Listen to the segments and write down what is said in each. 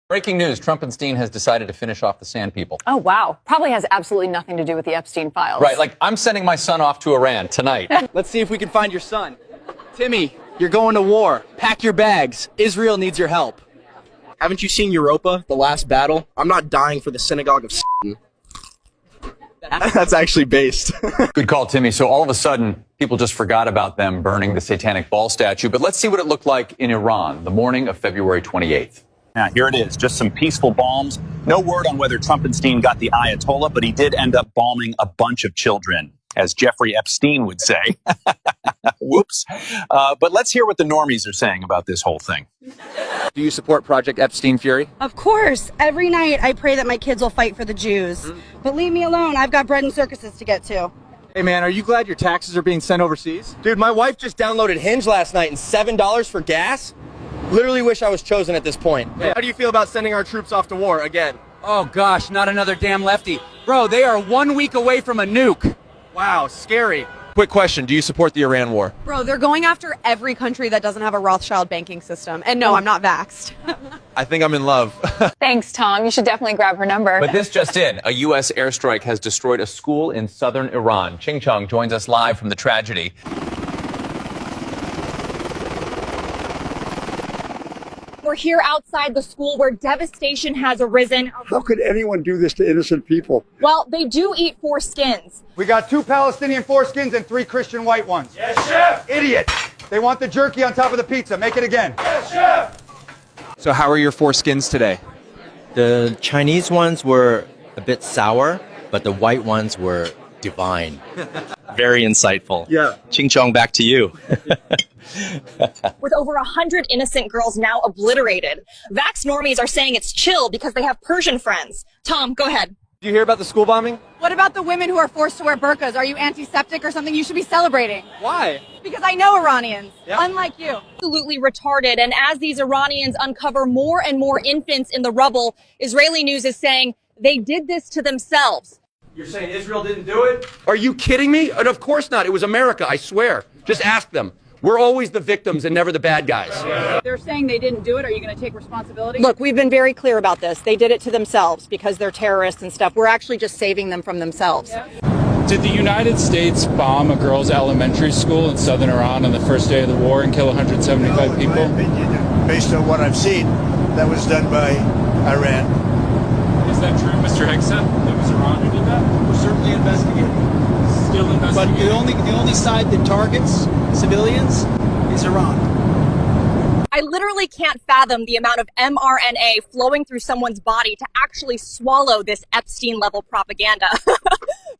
Breaking news, Trumpenstein has decided to finish off the Sand People. Oh, wow. Probably has absolutely nothing to do with the Epstein files. Right, like I'm sending my son off to Iran tonight. Let's see if we can find your son. Timmy, you're going to war. Pack your bags. Israel needs your help. Haven't you seen Europa, The Last Battle? I'm not dying for the synagogue of Satan. That's actually based. Good call, Timmy. So all of a sudden, people just forgot about them burning the satanic ball statue. But let's see what it looked like in Iran the morning of February 28th. Now, here it is, just some peaceful bombs. No word on whether Trumpenstein got the Ayatollah, but he did end up bombing a bunch of children, as Jeffrey Epstein would say. Whoops. But let's hear what the normies are saying about this whole thing. Do you support Project Epstein Fury? Of course. Every night I pray that my kids will fight for the Jews. But leave me alone. I've got bread and circuses to get to. Hey, man, are you glad your taxes are being sent overseas? Dude, my wife just downloaded Hinge last night and $7 for gas? Literally wish I was chosen at this point. How do you feel about sending our troops off to war again? Oh, gosh, not another damn lefty. Bro, they are 1 week away from a nuke. Wow, scary. Quick question, do you support the Iran war? Bro, they're going after every country that doesn't have a Rothschild banking system. And no, I'm not vaxxed. I think I'm in love. Thanks, Tom. You should definitely grab her number. But this just in, a U.S. airstrike has destroyed a school in southern Iran. Ching Chung joins us live from the tragedy. We're here outside the school where devastation has arisen. How could anyone do this to innocent people? Well, they do eat foreskins. We got 2 Palestinian foreskins and 3 Christian white ones. Yes, chef! Idiot! They want the jerky on top of the pizza. Make it again. Yes, chef! So how are your foreskins today? The Chinese ones were a bit sour, but the white ones were divine. Very insightful. Yeah. Ching Chong, back to you. With over 100 innocent girls now obliterated. Vax normies are saying it's chill because they have Persian friends. Tom, go ahead. Did you hear about the school bombing? What about the women who are forced to wear burqas? Are you antiseptic or something? You should be celebrating. Why? Because I know Iranians, Yeah. unlike you. Absolutely retarded. And as these Iranians uncover more and more infants in the rubble, Israeli news is saying they did this to themselves. You're saying Israel didn't do it? Are you kidding me? And of course not. It was America, I swear. Just ask them. We're always the victims and never the bad guys. They're saying they didn't do it. Are you going to take responsibility? Look, we've been very clear about this. They did it to themselves because they're terrorists and stuff. We're actually just saving them from themselves. Did the United States bomb a girls' elementary school in southern Iran on the first day of the war and kill 175 people? In my opinion, based on what I've seen, that was done by Iran. Is that true, Mr. Hegseth? It was Iran who did that? We're certainly investigating. Still investigating. But the only side that targets civilians is Iran. I literally can't fathom the amount of mRNA flowing through someone's body to actually swallow this Epstein-level propaganda.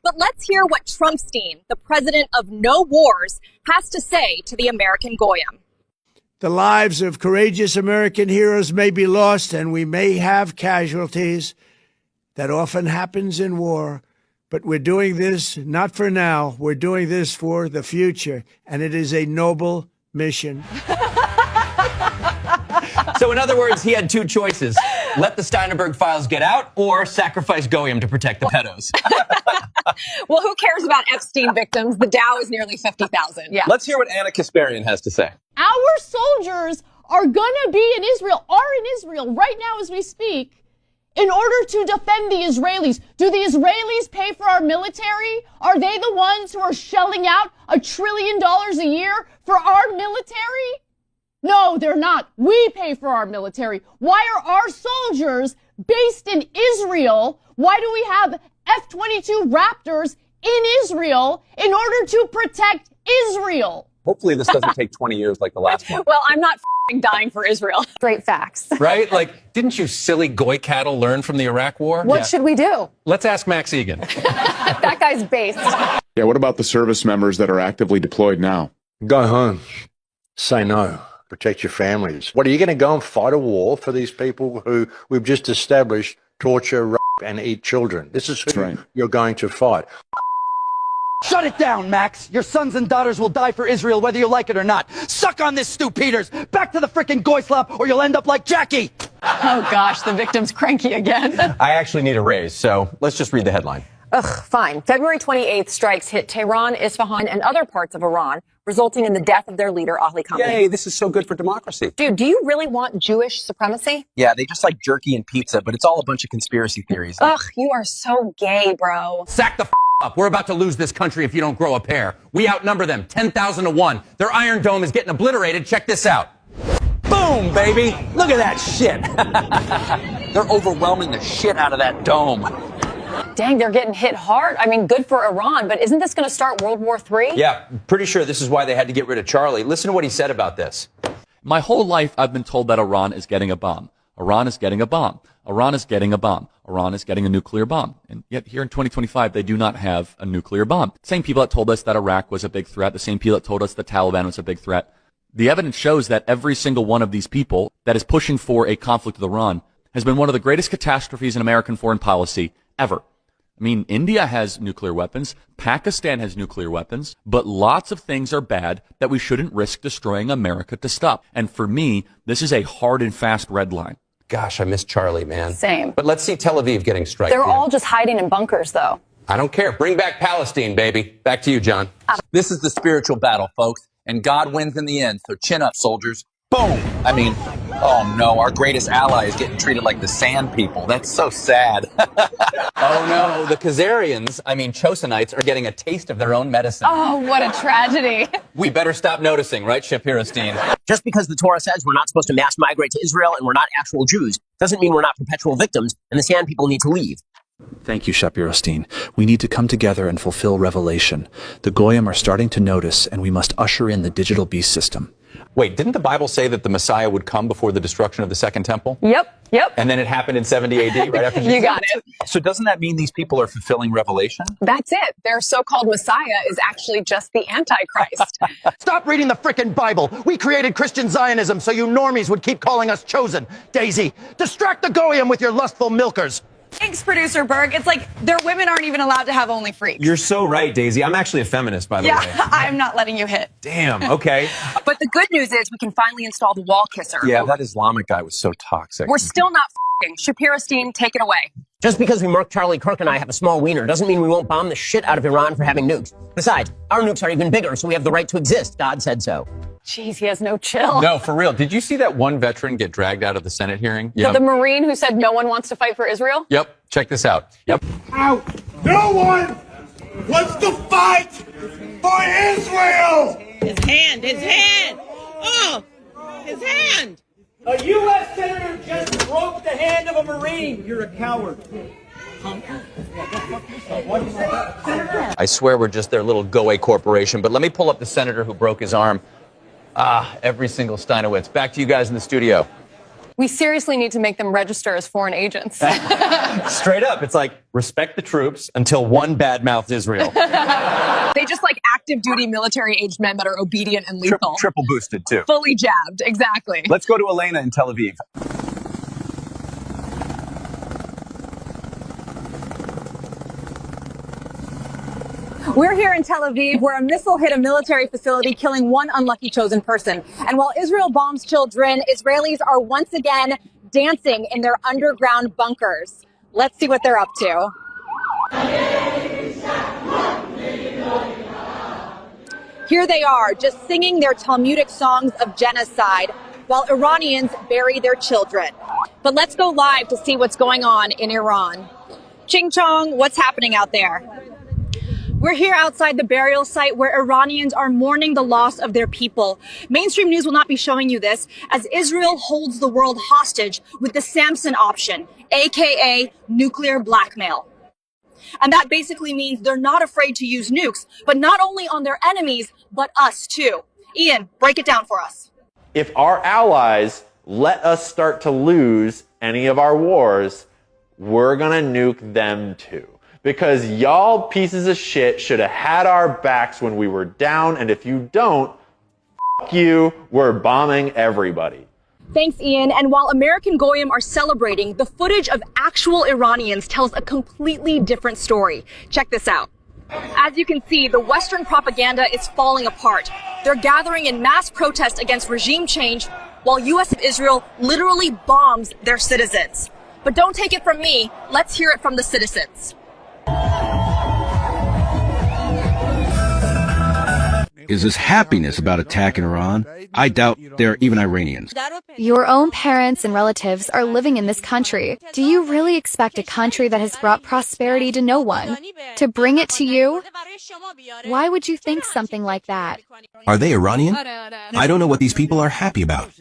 But let's hear what Trumpstein, the president of no wars, has to say to the American Goyim. The lives of courageous American heroes may be lost, and we may have casualties. That often happens in war. But we're doing this not for now. We're doing this for the future. And it is a noble mission. So in other words, he had 2 choices. Let the Steinberg files get out or sacrifice Goyim to protect the pedos. Well, who cares about Epstein victims? The Dow is nearly 50,000. Yeah. Let's hear what Anna Kasparian has to say. Our soldiers are gonna be in Israel, right now as we speak, in order to defend the Israelis. Do the Israelis pay for our military? Are they the ones who are shelling out $1 trillion a year for our military? No, they're not. We pay for our military. Why are our soldiers based in Israel? Why do we have F-22 Raptors in Israel in order to protect Israel? Hopefully this doesn't take 20 years like the last one. Well, I'm not dying for Israel. Straight facts. Right? Like, didn't you silly goy cattle learn from the Iraq war? What should we do? Let's ask Max Egan. That guy's based. Yeah, what about the service members that are actively deployed now? Go home. Say no. Protect your families. What, are you going to go and fight a war for these people who we've just established torture, rape, and eat children? This is who you're going to fight. Shut it down, Max. Your sons and daughters will die for Israel whether you like it or not. Suck on this, Stu Peters. Back to the frickin' Goyslop or you'll end up like Jackie. Oh, gosh, the victim's cranky again. I actually need a raise, so let's just read the headline. Ugh, fine. February 28th strikes hit Tehran, Isfahan, and other parts of Iran, resulting in the death of their leader, Ali Khamenei. Yay, this is so good for democracy. Dude, do you really want Jewish supremacy? Yeah, they just like jerky and pizza, but it's all a bunch of conspiracy theories. Ugh, you are so gay, bro. Sack the up. We're about to lose this country if you don't grow a pair. We outnumber them 10,000 to 1. Their Iron Dome is getting obliterated. Check this out. Boom, baby. Look at that shit. They're overwhelming the shit out of that dome. Dang, they're getting hit hard. I mean, good for Iran, but isn't this going to start World War III? Yeah, pretty sure this is why they had to get rid of Charlie. Listen to what he said about this. My whole life, I've been told that Iran is getting a bomb. Iran is getting a bomb. Iran is getting a bomb. Iran is getting a nuclear bomb. And yet here in 2025, they do not have a nuclear bomb. Same people that told us that Iraq was a big threat, the same people that told us the Taliban was a big threat. The evidence shows that every single one of these people that is pushing for a conflict with Iran has been one of the greatest catastrophes in American foreign policy ever. I mean, India has nuclear weapons, Pakistan has nuclear weapons, but lots of things are bad that we shouldn't risk destroying America to stop. And for me, this is a hard and fast red line. Gosh, I miss Charlie, man. Same. But let's see Tel Aviv getting striked. They're all just hiding in bunkers, though. I don't care. Bring back Palestine, baby. Back to you, John. This is the spiritual battle, folks, and God wins in the end. So chin up, soldiers. Boom. I mean, oh no, our greatest ally is getting treated like the sand people. That's so sad. Oh no, the Khazarians, Chosenites, are getting a taste of their own medicine. Oh, what a tragedy. We better stop noticing, right, Shapiro Steen? Just because the Torah says we're not supposed to mass migrate to Israel and we're not actual Jews doesn't mean we're not perpetual victims and the sand people need to leave. Thank you, Shapiro Steen. We need to come together and fulfill revelation. The Goyim are starting to notice, and we must usher in the digital beast system. Wait, didn't the Bible say that the Messiah would come before the destruction of the Second Temple? Yep. And then it happened in 70 AD, right after Jesus? You got it. So doesn't that mean these people are fulfilling Revelation? That's it. Their so-called Messiah is actually just the Antichrist. Stop reading the frickin' Bible. We created Christian Zionism so you normies would keep calling us chosen. Daisy, distract the Goyim with your lustful milkers. Thanks, Producer Berg. It's like their women aren't even allowed to have only freaks. You're so right, Daisy. I'm actually a feminist, by the way. Yeah, I'm not letting you hit. Damn, okay. But the good news is we can finally install the wall kisser. Yeah, that Islamic guy was so toxic. We're still not f***ing. Shapiro Steen, take it away. Just because we marked Charlie Kirk and I have a small wiener doesn't mean we won't bomb the shit out of Iran for having nukes. Besides, our nukes are even bigger, so we have the right to exist. God said so. Jeez, he has no chill. No, for real. Did you see that one veteran get dragged out of the Senate hearing? The Marine who said no one wants to fight for Israel? Yep. Check this out. Yep. No one wants to fight for Israel! His hand! Oh, his hand! A U.S. Senator just broke the hand of a Marine. You're a coward. I swear we're just their little go-away corporation, but let me pull up the senator who broke his arm. Every single Steinowitz. Back to you guys in the studio. We seriously need to make them register as foreign agents. Straight up, it's like, respect the troops until one badmouths Israel. They just like active duty military-aged men that are obedient and lethal. Triple boosted, too. Fully jabbed, exactly. Let's go to Elena in Tel Aviv. We're here in Tel Aviv, where a missile hit a military facility, killing one unlucky chosen person. And while Israel bombs children, Israelis are once again dancing in their underground bunkers. Let's see what they're up to. Here they are, just singing their Talmudic songs of genocide, while Iranians bury their children. But let's go live to see what's going on in Iran. Ching Chong, what's happening out there? We're here outside the burial site where Iranians are mourning the loss of their people. Mainstream news will not be showing you this, as Israel holds the world hostage with the Samson option, aka nuclear blackmail. And that basically means they're not afraid to use nukes, but not only on their enemies, but us too. Ian, break it down for us. If our allies let us start to lose any of our wars, we're gonna nuke them too. Because y'all pieces of shit should have had our backs when we were down, and if you don't, f*** you, we're bombing everybody. Thanks, Ian. And while American Goyim are celebrating, the footage of actual Iranians tells a completely different story. Check this out. As you can see, the Western propaganda is falling apart. They're gathering in mass protest against regime change, while U.S. Israel literally bombs their citizens. But don't take it from me. Let's hear it from the citizens. is this happiness about attacking Iran. I doubt there are even Iranians. Your own parents and relatives are living in this country. Do you really expect a country that has brought prosperity to no one to bring it to you? Why would you think something like that? Are they Iranian? I don't know what these people are happy about.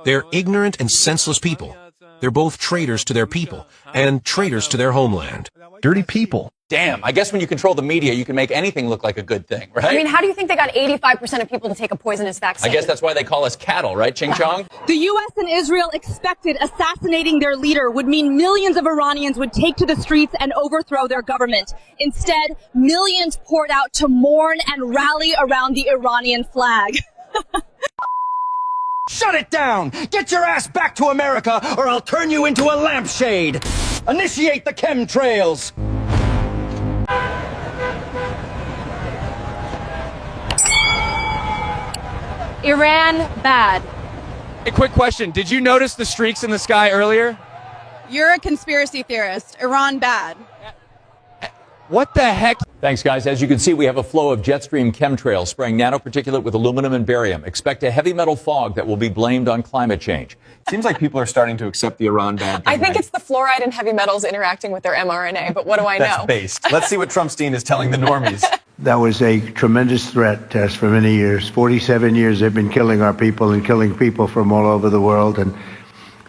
They're ignorant and senseless people. They're both traitors to their people and traitors to their homeland. Dirty people. Damn, I guess when you control the media, you can make anything look like a good thing, right? I mean, how do you think they got 85% of people to take a poisonous vaccine? I guess that's why they call us cattle, right, Ching Chong? The U.S. and Israel expected assassinating their leader would mean millions of Iranians would take to the streets and overthrow their government. Instead, millions poured out to mourn and rally around the Iranian flag. Shut it down! Get your ass back to America, or I'll turn you into a lampshade! Initiate the chemtrails! Iran, bad. A quick question. Did you notice the streaks in the sky earlier? You're a conspiracy theorist. Iran, bad. What the heck? Thanks, guys. As you can see, we have a flow of jet stream chemtrails spraying nanoparticulate with aluminum and barium. Expect a heavy metal fog that will be blamed on climate change. Seems like people are starting to accept the Iran ban. I think it's the fluoride and heavy metals interacting with their mRNA, but what do I know? That's based. Let's see what Trumpstein is telling the normies. That was a tremendous threat to us for many years. 47 years they've been killing our people and killing people from all over the world. And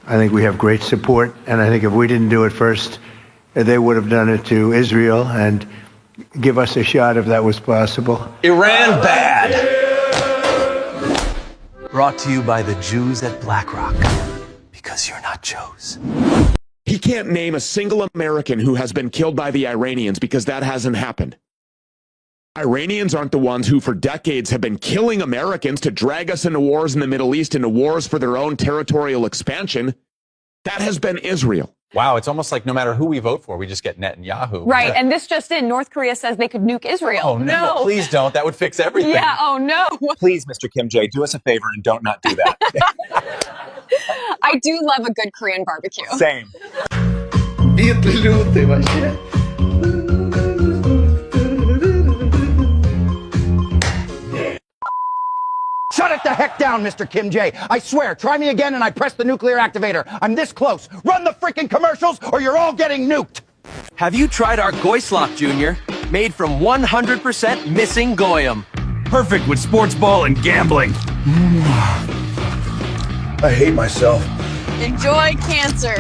I think we have great support. And I think if we didn't do it first, they would have done it to Israel and give us a shot if that was possible. Iran bad. Brought to you by the Jews at BlackRock. Because you're not Joes. He can't name a single American who has been killed by the Iranians because that hasn't happened. Iranians aren't the ones who for decades have been killing Americans to drag us into wars in the Middle East, into wars for their own territorial expansion. That has been Israel. Wow, it's almost like no matter who we vote for, we just get Netanyahu. Right, and this just in, North Korea says they could nuke Israel. Oh, no, please don't. That would fix everything. Yeah, oh no. Please, Mr. Kim Jae, do us a favor and don't not do that. I do love a good Korean barbecue. Same. Shut it the heck down, Mr. Kim Jae. I swear, try me again and I press the nuclear activator. I'm this close. Run the freaking commercials or you're all getting nuked. Have you tried our Goyslop Jr.? Made from 100% missing goyim. Perfect with sports ball and gambling. I hate myself. Enjoy cancer.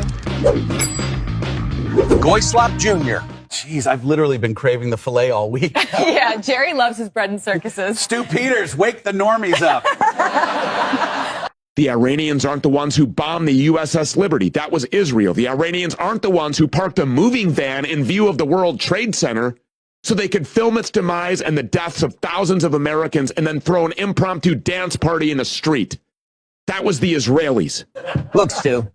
Goyslop Jr. Jeez, I've literally been craving the filet all week. Yeah, Jerry loves his bread and circuses. Stu Peters, wake the normies up. The Iranians aren't the ones who bombed the USS Liberty. That was Israel. The Iranians aren't the ones who parked a moving van in view of the World Trade Center so they could film its demise and the deaths of thousands of Americans and then throw an impromptu dance party in the street. That was the Israelis. Look, Stu,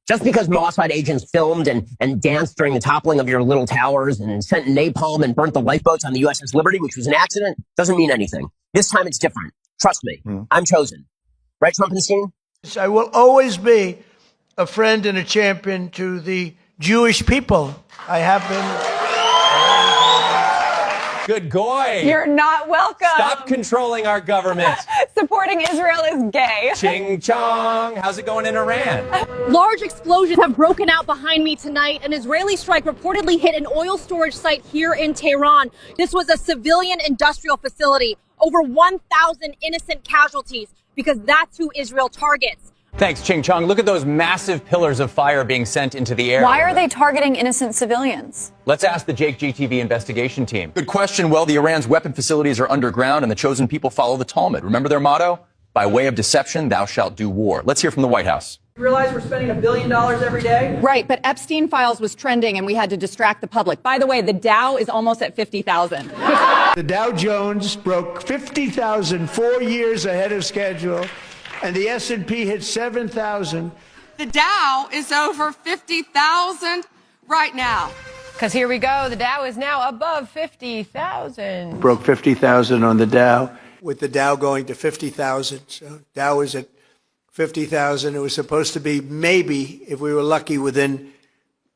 just because Mossad agents filmed and danced during the toppling of your little towers and sent napalm and burnt the lifeboats on the USS Liberty, which was an accident, doesn't mean anything. This time it's different. Trust me. I'm chosen. Right, Trumpenstein? I will always be a friend and a champion to the Jewish people. I have been. Good goy. You're not welcome. Stop controlling our government. Supporting Israel is gay. Ching Chong. How's it going in Iran? Large explosions have broken out behind me tonight. An Israeli strike reportedly hit an oil storage site here in Tehran. This was a civilian industrial facility. Over 1,000 innocent casualties because that's who Israel targets. Thanks, Ching Chong. Look at those massive pillars of fire being sent into the air. Why are they targeting innocent civilians? Let's ask the Jake GTV investigation team. Good question. Well, the Iran's weapon facilities are underground and the chosen people follow the Talmud. Remember their motto? By way of deception, thou shalt do war. Let's hear from the White House. You realize we're spending $1 billion every day? Right, but Epstein Files was trending and we had to distract the public. By the way, the Dow is almost at 50,000. The Dow Jones broke 50,000 4 years ahead of schedule, and the S&P hit 7,000. The Dow is over 50,000 right now. Because here we go. The Dow is now above 50,000. Broke 50,000 on the Dow, with the Dow going to 50,000. So Dow is at 50,000. It was supposed to be maybe, if we were lucky, within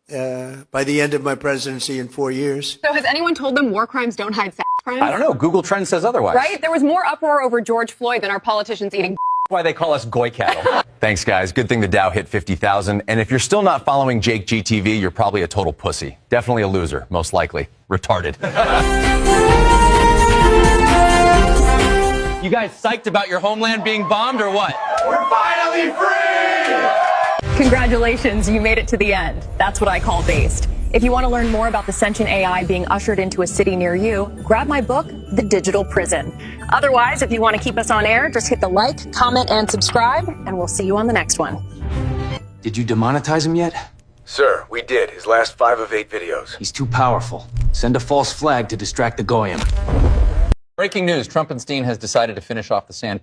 by the end of my presidency in 4 years. So has anyone told them war crimes don't hide facts? crimes? I don't know. Google Trends says otherwise. Right? There was more uproar over George Floyd than our politicians eating. Why they call us goy cattle. Thanks, guys. Good thing the Dow hit 50,000. And if you're still not following Jake GTV, you're probably a total pussy. Definitely a loser, most likely. Retarded. You guys psyched about your homeland being bombed or what? We're finally free! Congratulations, you made it to the end. That's what I call based. If you want to learn more about the sentient AI being ushered into a city near you, grab my book, The Digital Prison. Otherwise, if you want to keep us on air, just hit the like, comment, and subscribe, and we'll see you on the next one. Did you demonetize him yet? Sir, we did. His last 5 of 8 videos. He's too powerful. Send a false flag to distract the Goyim. Breaking news. Trumpenstein has decided to finish off the sand.